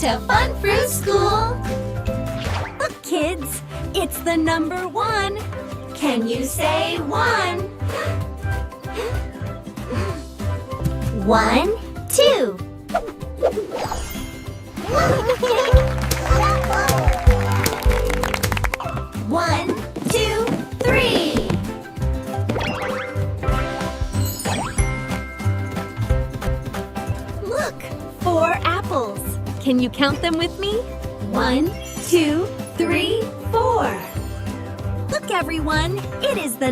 to Fun Fruit School! Look, kids, it's the number 1. Can you say 1? 1, 2. 1, 2, 3. Look, 4 apples. Can you count them with me? 1, 2, 3, 4. Look, everyone, it is the